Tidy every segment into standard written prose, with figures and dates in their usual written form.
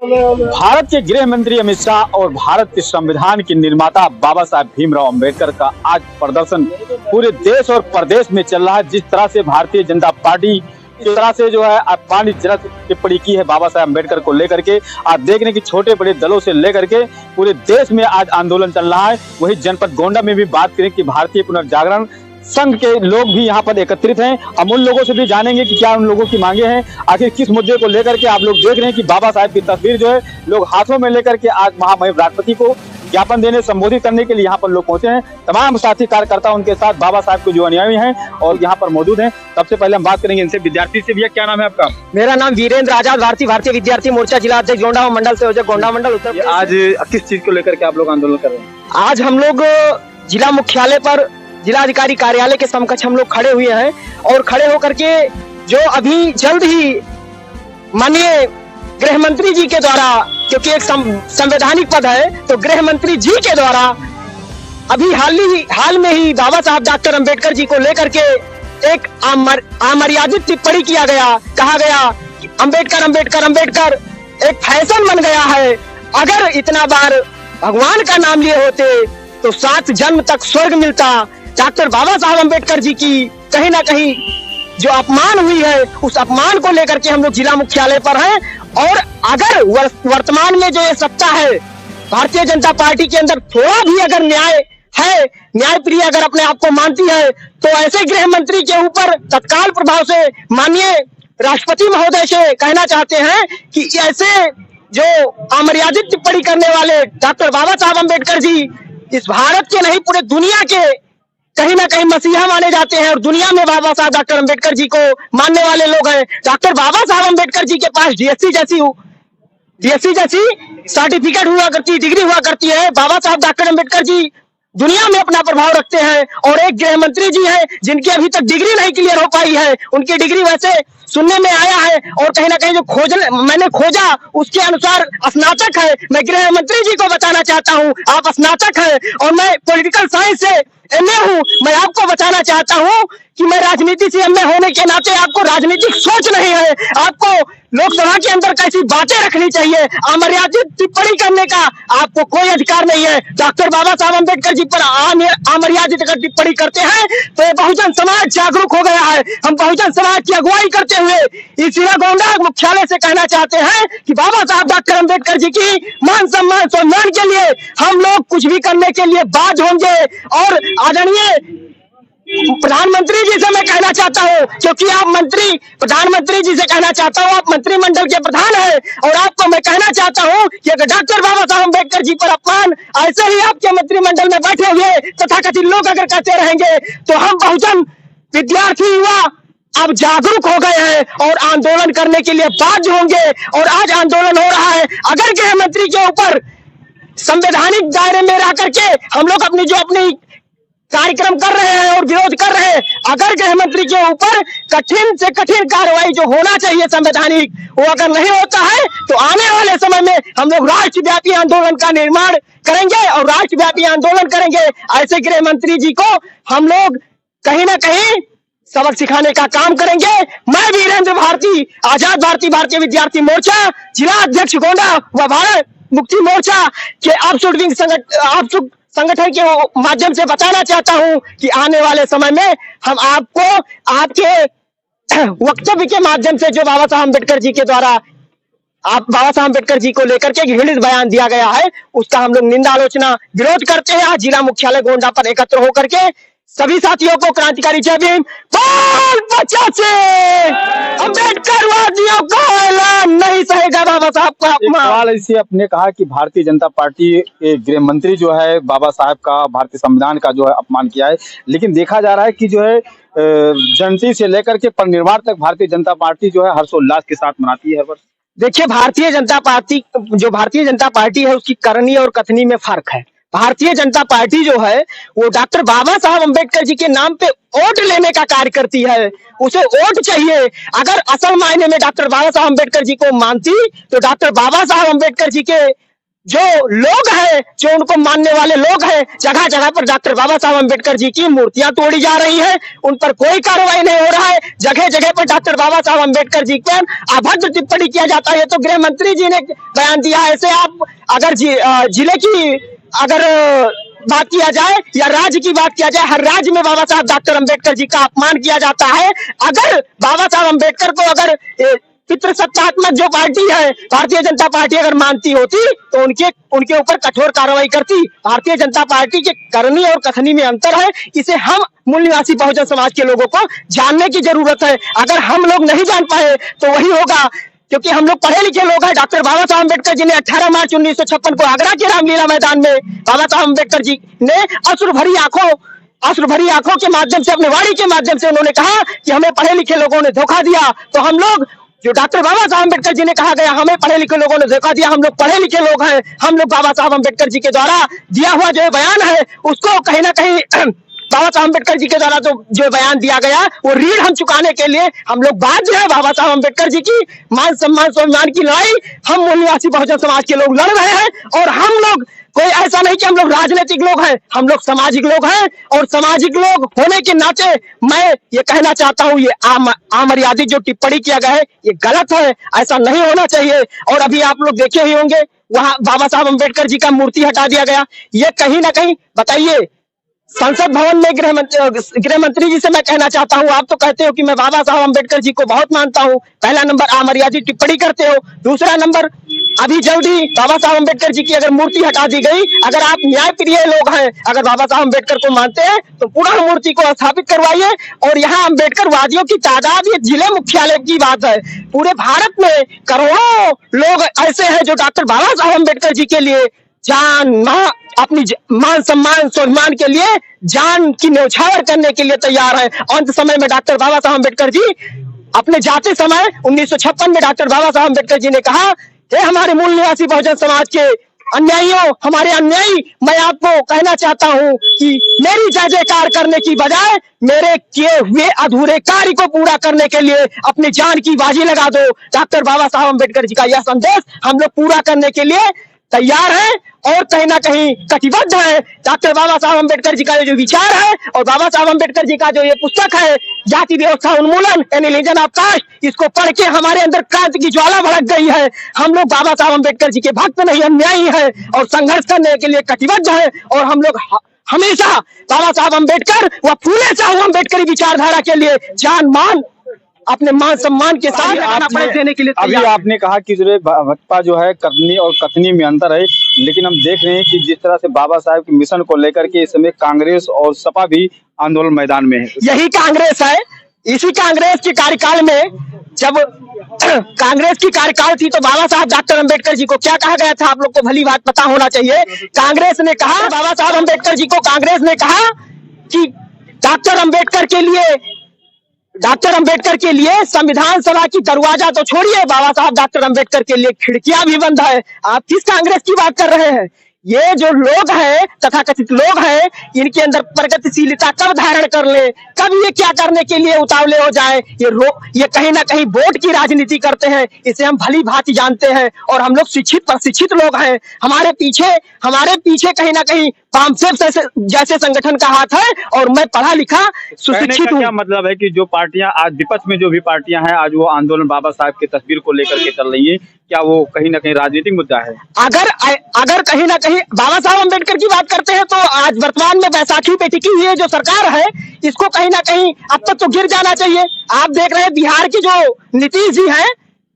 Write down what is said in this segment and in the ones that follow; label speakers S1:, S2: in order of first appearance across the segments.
S1: भारत के गृह मंत्री अमित शाह और भारत के संविधान के निर्माता बाबा साहेब भीमराव अंबेडकर का आज प्रदर्शन पूरे देश और प्रदेश में चल रहा है। जिस तरह से भारतीय जनता पार्टी किस तरह से जो है अपमानजनक टिप्पणी की है बाबा साहेब अम्बेडकर को लेकर के, आप देख रहे हैं कि छोटे बड़े दलों से लेकर के पूरे देश में आज आंदोलन चल रहा है। वही जनपद गोंडा में भी बात करें कि भारतीय पुनर्जागरण संघ के लोग भी यहाँ पर एकत्रित हैं। हम उन लोगों से भी जानेंगे कि क्या उन लोगों की मांगे हैं, आखिर किस मुद्दे को लेकर के। आप लोग देख रहे हैं कि बाबा साहेब की तस्वीर जो है लोग हाथों में लेकर के आज महामहिम राष्ट्रपति को ज्ञापन देने संबोधित करने के लिए यहाँ पर लोग पहुंचे हैं। तमाम साथी कार्यकर्ता उनके साथ बाबा साहब के जो अनुयायी हैं और यहाँ पर मौजूद हैं। सबसे पहले हम बात करेंगे इनसे, विद्यार्थी से। भैया क्या नाम है आपका?
S2: मेरा नाम वीरेंद्र आजाद, भारतीय विद्यार्थी मोर्चा जिला अध्यक्ष गोंडा मंडल से गोंडा मंडल उत्तर।
S1: आज किस चीज को लेकर के आप लोग आंदोलन कर रहे हैं?
S2: आज हम लोग जिला मुख्यालय पर जिलाधिकारी कार्यालय के समकक्ष हम लोग खड़े हुए हैं और खड़े होकर के जो अभी जल्द ही माननीय गृह मंत्री जी के द्वारा, क्योंकि एक संवैधानिक पद है, तो गृह मंत्री जी के द्वारा अभी हाल में ही बाबा साहब डॉक्टर अंबेडकर जी को लेकर के एक अमर्यादित टिप्पणी किया गया। कहा गया कि अंबेडकर एक फैशन बन गया है। अगर इतना बार भगवान का नाम लिए होते तो 7 जन्म तक स्वर्ग मिलता। डॉक्टर बाबा साहब अंबेडकर जी की कहीं ना कहीं जो अपमान हुई है, उस अपमान को लेकर के हम लोग जिला मुख्यालय पर हैं। और अगर वर्तमान में जो ये सत्ता है भारतीय जनता पार्टी के अंदर, थोड़ा भी अगर न्याय है, न्याय प्रिय अगर अपने आप को मानती है, तो ऐसे गृह मंत्री के ऊपर तत्काल प्रभाव से माननीय राष्ट्रपति महोदय से कहना चाहते हैं कि ऐसे जो अमर्यादित टिप्पणी करने वाले डॉक्टर बाबा साहब अंबेडकर जी इस भारत के नहीं पूरे दुनिया के कहीं ना कहीं मसीहा माने जाते हैं। और दुनिया में बाबा साहब डॉक्टर अंबेडकर जी को मानने वाले लोग हैं। डॉक्टर बाबा साहब अंबेडकर जी के पास डीएससी जैसी सर्टिफिकेट हुआ करती, डिग्री हुआ करती है। बाबा साहब डॉक्टर अंबेडकर जी दुनिया में अपना प्रभाव रखते हैं और एक गृह मंत्री जी हैं जिनकी अभी तक डिग्री नहीं क्लियर हो पाई है। उनकी डिग्री वैसे सुनने में आया है और कहीं ना कहीं जो मैंने खोजा उसके अनुसार स्नातक है। मैं गृह मंत्री जी को बताना चाहता हूं, आप स्नातक हैं और मैं पॉलिटिकल साइंस से एमए हूं। मैं आपको बताना चाहता हूं कि मैं राजनीति से एमए होने के नाते आपको राजनीतिक सोच नहीं है। आपको लोकसभा के अंदर कैसी बातें रखनी चाहिए, अमर्यादित टिप्पणी करने का आपको कोई अधिकार नहीं है। डॉक्टर बाबा साहब अंबेडकर जी पर अमर्यादित अगर टिप्पणी करते हैं तो ये बहुजन समाज जागरूक हो गया है। हम बहुजन समाज की अगुवाई करते हुए इस जिला गोंडा मुख्यालय से कहना चाहते हैं कि बाबा साहब डॉक्टर अंबेडकर जी की मान सम्मान के लिए हम लोग कुछ भी करने के लिए बाध्य होंगे। और आदरणीय प्रधानमंत्री जी से मैं कहना चाहता हूं, क्योंकि आप प्रधानमंत्री जी से कहना चाहता हूं, आप मंत्रिमंडल के प्रधान हैं और आपको मैं कहना चाहता हूं कि अगर डॉक्टर बाबा साहब अंबेडकर जी पर अपमान ऐसे ही आपके मंत्रिमंडल में बैठे हुए तथाकथित लोग अगर कहते रहेंगे तो हम बहुजन विद्यार्थी युवा अब जागरूक हो गए हैं और आंदोलन करने के लिए बाध्य होंगे। और आज आंदोलन हो रहा है। अगर गृह मंत्री के ऊपर संवैधानिक दायरे में रह करके हम लोग अपनी कार्यक्रम कर रहे हैं और विरोध कर रहे हैं, अगर गृह मंत्री के ऊपर कठिन से कठिन कार्रवाई जो होना चाहिए संवैधानिक, वो अगर नहीं होता है तो आने वाले समय में हम लोग राष्ट्रव्यापी आंदोलन का निर्माण करेंगे और राष्ट्रव्यापी आंदोलन करेंगे। ऐसे गृह मंत्री जी को हम लोग कहीं ना कहीं सबक सिखाने का काम करेंगे। मैं वीरेंद्र आजाद भारतीय विद्यार्थी मोर्चा जिला अध्यक्ष गोंडा व भारत मुक्ति मोर्चा के आप संगठन के माध्यम से बताना चाहता हूं कि आने वाले समय में हम आपको आपके वक्तव्य के माध्यम से जो बाबा साहब अम्बेडकर जी के द्वारा बाबा साहब अम्बेडकर जी को लेकर के घृणित बयान दिया गया है, उसका हम लोग निंदा आलोचना विरोध करते हैं। आज जिला मुख्यालय गोंडा पर एकत्र होकर के सभी साथियों को क्रांतिकारी जय भीम। अम्बेडकरवादियों का ऐलान नहीं सहेगा बाबा साहब का अपमान।
S1: सवाल ऐसे अपने कहा कि भारतीय जनता पार्टी के गृह मंत्री जो है बाबा साहब का, भारतीय संविधान का जो है अपमान किया है, लेकिन देखा जा रहा है कि जो है जयंती से लेकर के परिनिर्वाण तक भारतीय जनता पार्टी जो है हर्षोल्लास के साथ मनाती है हर वर्ष।
S2: देखिए, भारतीय जनता पार्टी है उसकी करनी और कथनी में फर्क है। भारतीय जनता पार्टी जो है वो डॉक्टर बाबा साहब अंबेडकर जी के नाम पे वोट लेने का कार्य करती है। उसे वोट चाहिए। अगर असल मायने में डॉक्टर बाबा साहब अंबेडकर जी को मानती तो डॉक्टर बाबा साहब अंबेडकर जी के जो लोग हैं, जो उनको मानने वाले लोग हैं, जगह जगह पर डॉक्टर बाबा साहब अम्बेडकर जी की मूर्तियां तोड़ी जा रही हैं, उन पर कोई कार्रवाई नहीं हो रहा है। जगह जगह पर डॉक्टर बाबा साहब अम्बेडकर जी पर अभद्र टिप्पणी किया जाता है। ये तो गृह मंत्री जी ने बयान दिया है। ऐसे आप अगर जिले की अगर बात किया जाए या राज्य की बात किया जाए, हर राज्य में बाबा साहब डॉक्टर अम्बेडकर जी का अपमान किया जाता है। अगर बाबा साहब अम्बेडकर को अगर पितृसत्तात्मक जो पार्टी है भारतीय जनता पार्टी अगर मानती होती तो उनके ऊपर कठोर कार्रवाई करती। भारतीय जनता पार्टी के करनी और कथनी में अंतर है। इसे हम मूल निवासी बहुजन समाज के लोगों को जानने की जरूरत है। अगर हम लोग नहीं जान पाए तो वही होगा, क्योंकि हम लोग पढ़े लिखे लोग हैं। डॉक्टर बाबा साहब अम्बेडकर जी ने 18 मार्च 1956 को आगरा के रामलीला मैदान में बाबा साहब अम्बेडकर जी ने अश्रु भरी आंखों के माध्यम से, अपने वाणी के माध्यम से उन्होंने कहा कि हमें पढ़े लिखे लोगों ने धोखा दिया। तो हम लोग, जो डॉक्टर बाबा साहब अम्बेडकर जी ने कहा गया हमें पढ़े लिखे लोगों ने धोखा दिया, हम लोग पढ़े लिखे लोग हैं। हम लोग बाबा साहब अम्बेडकर जी के द्वारा दिया हुआ जो बयान है उसको कहीं ना कहीं बाबा साहब अम्बेडकर जी के द्वारा तो जो बयान दिया गया वो रीढ़ हम चुकाने के लिए हम लोग बाध्य है। बाबा साहब अम्बेडकर जी की मान सम्मान स्वाभिमान की लड़ाई हम मूल निवासी बहुजन समाज के लोग लड़ रहे हैं। और हम लोग कोई ऐसा नहीं कि हम लोग राजनीतिक लोग हैं, हम लोग सामाजिक लोग हैं। और सामाजिक लोग होने के नाते मैं ये कहना चाहता हूँ, ये अमर्यादित जो टिप्पणी किया गया है ये गलत है, ऐसा नहीं होना चाहिए। और अभी आप लोग देखे ही होंगे वहां बाबा साहब अम्बेडकर जी का मूर्ति हटा दिया गया। ये कहीं ना कहीं बताइए, संसद भवन में गृह मंत्री जी से मैं कहना चाहता हूं, आप तो कहते हो कि मैं बाबा साहब अम्बेडकर जी को बहुत मानता हूं। पहला नंबर अमर्यादित टिप्पणी करते हो। दूसरा नंबर, अभी जल्दी बाबा साहब अम्बेडकर जी की अगर मूर्ति हटा दी गई, अगर आप न्याय प्रिय लोग हैं, अगर बाबा साहब अम्बेडकर को मानते हैं तो पुनः मूर्ति को स्थापित करवाइए। और यहाँ अम्बेडकर वादियों की तादाद, ये जिले मुख्यालय की बात है, पूरे भारत में करोड़ों लोग ऐसे हैं जो डॉक्टर बाबा साहब अम्बेडकर जी के लिए अपनी मान सम्मान स्वाभिमान के लिए जान की न्यौछावर करने के लिए तैयार है। अंत समय में डॉक्टर बाबा साहब अम्बेडकर जी अपने जाते समय 1956 में डॉक्टर बाबा साहब अम्बेडकर जी ने कहा, हे हमारे मूल निवासी बहुजन समाज के अन्यायियों, हमारे अन्यायी, मैं आपको कहना चाहता हूं कि मेरी जय जयकार करने की बजाय मेरे किए हुए अधूरे कार्य को पूरा करने के लिए अपनी जान की बाजी लगा दो। डॉक्टर बाबा साहब अम्बेडकर जी का यह संदेश हम लोग पूरा करने के लिए तैयार है और कहीं ना कहीं कटिबद्ध है। डॉक्टर बाबा साहब अम्बेडकर जी का जो विचार है और बाबा साहब अम्बेडकर जी का जो ये पुस्तक है जाति व्यवस्था उन्मूलन यानी रिलीजन ऑफ कास्ट, इसको पढ़ के हमारे अंदर क्रांति की ज्वाला भड़क गई है। हम लोग बाबा साहब अम्बेडकर जी के भक्त नहीं, अन्यायी है और संघर्ष करने के लिए कटिबद्ध है। और हम लोग हमेशा बाबा साहब अम्बेडकर व फूले साहब अम्बेडकरी विचारधारा के लिए जान मान अपने मान सम्मान के साथ देने के लिए
S1: अभी आपने कहा कि जो भाजपा जो है करनी और कथनी में अंतर है, लेकिन हम देख रहे हैं कि जिस तरह से बाबा साहब के मिशन को लेकर के इस समय कांग्रेस और सपा भी आंदोलन मैदान में है।
S2: यही कांग्रेस है। इसी कांग्रेस के कार्यकाल में, जब कांग्रेस की कार्यकाल थी तो बाबा साहब डॉक्टर अम्बेडकर जी को क्या कहा गया था, आप लोग को भली बात पता होना चाहिए। कांग्रेस ने कहा, बाबा साहब अम्बेडकर जी को कांग्रेस ने कहा कि डॉक्टर अम्बेडकर के लिए संविधान सभा की दरवाजा तो छोड़िए, बाबा साहब डॉक्टर अम्बेडकर के लिए खिड़कियां भी बंद है। आप किस कांग्रेस की बात कर रहे हैं? ये जो लोग हैं, तथाकथित लोग हैं, इनके अंदर प्रगतिशीलता कब धारण कर ले, कब ये क्या करने के लिए उतावले हो जाए, ये कहीं ना कहीं वोट की राजनीति करते हैं। इसे हम भली भांति जानते हैं और हम लोग शिक्षित प्रशिक्षित लोग हैं। हमारे पीछे कहीं ना कहीं पामसेप जैसे संगठन का हाथ है और मैं पढ़ा लिखा सुशिक्षित हूँ।
S1: क्या मतलब है कि जो पार्टियां आज विपक्ष में जो भी पार्टियां हैं आज वो आंदोलन बाबा साहब की तस्वीर को लेकर के चल रही है, क्या वो कहीं ना कहीं राजनीतिक मुद्दा है?
S2: अगर कहीं ना कहीं बाबा साहब अम्बेडकर की बात करते हैं तो आज वर्तमान में बैसाखी पे टिकी हुई है जो सरकार है, इसको कहीं ना कहीं अब तक तो गिर जाना चाहिए। आप देख रहे हैं बिहार की जो नीतीश जी हैं,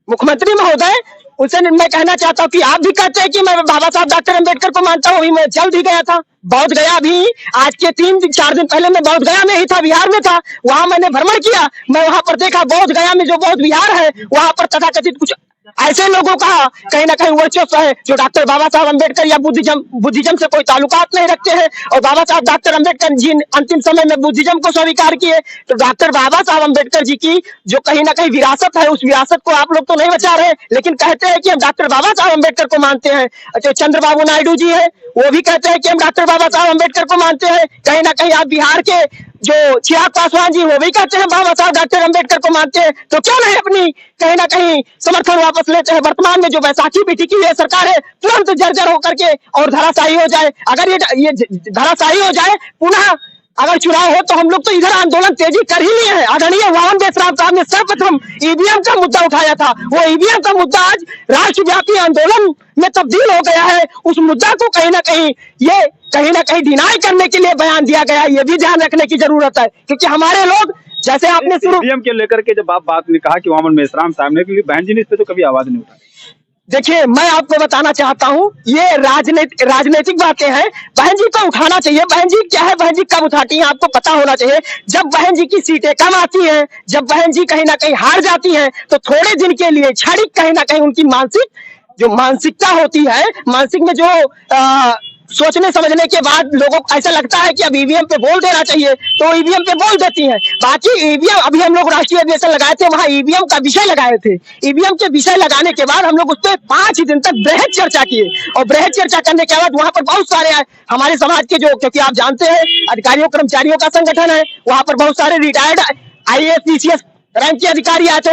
S2: मुख्यमंत्री महोदय, उनसे मैं कहना चाहता हूँ कि आप भी कहते हैं कि मैं बाबा साहब डॉक्टर अम्बेडकर को मानता हूँ। मैं जल्द ही गया था बोध गया, भी आज के 3-4 दिन पहले मैं बोध गया में ही था, बिहार में था। वहां मैंने भ्रमण किया, मैं वहां पर देखा बोध गया में जो बौद्ध विहार है वहां पर तथाकथित कुछ ऐसे लोगों का कहीं ना कहीं वर्चस्व है जो डॉक्टर बाबा साहब अम्बेडकर या बुद्धिज्म से कोई ताल्लुकात नहीं रखते हैं। और बाबा साहब डॉक्टर अम्बेडकर जी अंतिम समय में बुद्धिज्म को स्वीकार किए। तो डॉक्टर बाबा साहब अम्बेडकर जी की जो कहीं ना कहीं विरासत है, उस विरासत को आप लोग तो नहीं बचा रहे, लेकिन कहते हैं कि हम डॉक्टर बाबा साहब अम्बेडकर को मानते हैं। अच्छा, चंद्रबाबू नायडू जी है, वो भी कहते हैं कि हम डॉक्टर बाबा साहब अम्बेडकर को मानते हैं। कहीं ना कहीं आप बिहार के जो चिराग पासवान जी वो भी कहते हैं बाबा साहब डॉक्टर अम्बेडकर को मानते हैं, तो क्यों नहीं अपनी कहीं ना कहीं समर्थन वापस लेते हैं। वर्तमान में जो बैसाखी भी टिकी हुई सरकार है तुरंत जर्जर होकर के और धराशायी हो जाए। अगर ये धराशायी हो जाए, पुनः अगर चुनाव हो तो हम लोग तो इधर आंदोलन तेजी कर ही लिए हैं। आदरणीय वामन देशराम साहब ने सर्वप्रथम ईवीएम का मुद्दा उठाया था, वो ईवीएम का मुद्दा आज राष्ट्रव्यापी आंदोलन में तब्दील हो गया है। उस मुद्दा को कहीं ना कहीं डिनाई करने के लिए बयान दिया गया है, ये भी ध्यान रखने की जरूरत है। क्योंकि हमारे लोग जैसे आपने
S1: ईवीएम के लेकर के जब आप बात ने कहा कि वामन मेश्राम साहब ने, क्योंकि बहन जी ने इस पे तो कभी आवाज नहीं उठाई।
S2: देखिए, मैं आपको बताना चाहता हूं, ये राजनीतिक बातें हैं। बहन जी को उठाना चाहिए। बहन जी क्या है, बहन जी कब उठाती हैं आपको पता होना चाहिए। जब बहन जी की सीटें कम आती हैं, जब बहन जी कहीं ना कहीं हार जाती हैं, तो थोड़े दिन के लिए क्षणिक कहीं ना कहीं उनकी मानसिकता होती है, मानसिक में जो सोचने समझने के बाद लोगों को ऐसा लगता है कि अब ईवीएम पे बोल देना चाहिए, तो ईवीएम पे बोल देती हैं। बाकी ईवीएम, अभी हम लोग राष्ट्रीय अधिवेशन लगाए थे, वहां ईवीएम का विषय लगाए थे। ईवीएम के विषय लगाने के बाद हम लोग उस पर 5 दिन तक बृहद चर्चा किए, और बृहद चर्चा करने के बाद वहां पर बहुत सारे हमारे समाज के जो, क्योंकि आप जानते हैं अधिकारियों कर्मचारियों का संगठन है, वहां पर बहुत सारे रिटायर्ड IAS PCS रैंक के अधिकारी आए थे।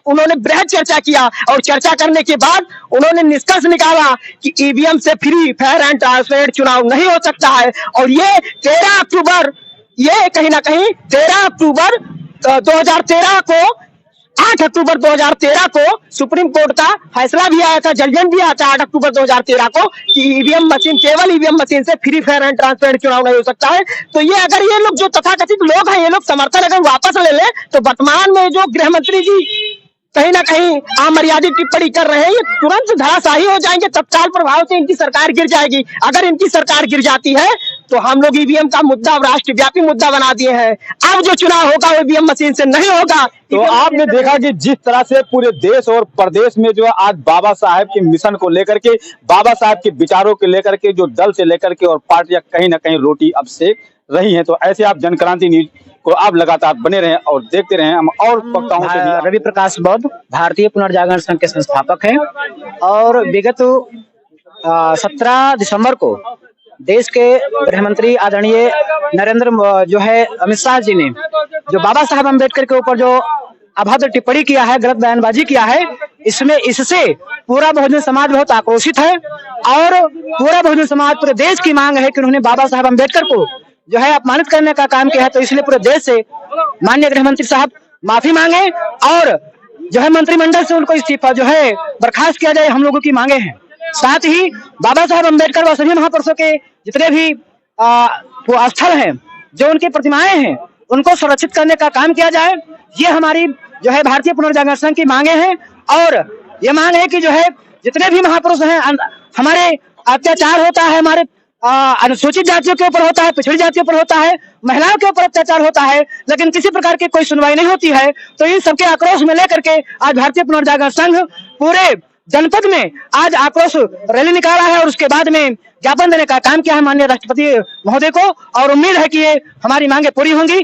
S2: उन्होंने बृहद चर्चा किया, और चर्चा करने के बाद उन्होंने निष्कर्ष निकाला कि ईवीएम से फ्री फेयर एंड ट्रांसपेरेंट चुनाव नहीं हो सकता है। और ये 13 अक्टूबर, ये कहीं ना कहीं 13 अक्टूबर 2013 को, 8 अक्टूबर 2013 को सुप्रीम कोर्ट का फैसला भी आया था, जजमेंट भी आया था 8 अक्टूबर 2013 को, कि ईवीएम मशीन, केवल ईवीएम मशीन से फ्री फेयर एंड ट्रांसपेरेंट चुनाव नहीं हो सकता है। तो ये अगर ये लोग जो तथाकथित लोग हैं, ये लोग समर्थन अगर वापस ले ले, तो वर्तमान में जो गृह मंत्री जी कहीं ना कहीं अमर्यादित टिप्पणी कर रहे हैं, ये तुरंत धराशायी हो जाएंगे। तत्काल प्रभाव से इनकी सरकार गिर जाएगी। अगर इनकी सरकार गिर जाती है तो हम लोग ईवीएम का मुद्दा राष्ट्रव्यापी मुद्दा बना दिए हैं। अब जो चुनाव होगा वो ईवीएम मशीन से नहीं होगा।
S1: तो आपने देखा कि जिस तरह से पूरे देश और प्रदेश में जो है आज बाबा साहब के मिशन को लेकर के, बाबा साहब के विचारों को लेकर के, जो दल से लेकर के और पार्टियां कहीं ना कहीं रोटी अब सेक रही हैं। तो ऐसे आप जनक्रांति न्यूज को आप लगातार बने रहें और देखते रहें। हम और वक्ताओं से भी।
S3: रवि प्रकाश बौद्ध भारतीय पुनर्जागरण संघ के संस्थापक हैं, और विगत 17 दिसंबर को देश के गृह मंत्री आदरणीय अमित शाह जी ने जो बाबा साहब अम्बेडकर के ऊपर जो अभद्र टिप्पणी किया है, गलत बयानबाजी किया है, इससे पूरा बहुजन समाज बहुत आक्रोशित है। और पूरा बहुजन समाज, पूरे देश की मांग है कि उन्होंने बाबा साहब अम्बेडकर को जो है अपमानित करने का काम किया है। तो इसलिए पूरे देश से माननीय गृह मंत्री साहब माफी मांगे, और जो है मंत्रिमंडल से उनको इस्तीफा जो है बर्खास्त किया जाए, हम लोगों की मांगे हैं। साथ ही बाबा साहब अम्बेडकर व सभी महापुरुषों के जितने भी वो स्थल हैं, जो उनकी प्रतिमाएं हैं, उनको सुरक्षित करने का काम किया जाए। ये हमारी जो है भारतीय पुनर्जागरण संघ की मांगे हैं। और ये मांग है कि जो है जितने भी महापुरुष हैं, हमारे अत्याचार होता है, हमारे अनुसूचित जातियों के ऊपर होता है, पिछड़ी जातियों पर होता है, महिलाओं के ऊपर अत्याचार होता है, लेकिन किसी प्रकार की कोई सुनवाई नहीं होती है। तो इन सबके आक्रोश में लेकर के आज भारतीय पुनर्जागरण संघ पूरे जनपद में आज आक्रोश रैली निकाला है, और उसके बाद में ज्ञापन देने का काम किया है माननीय राष्ट्रपति महोदय को, और उम्मीद है कि ये हमारी मांगे पूरी होंगी।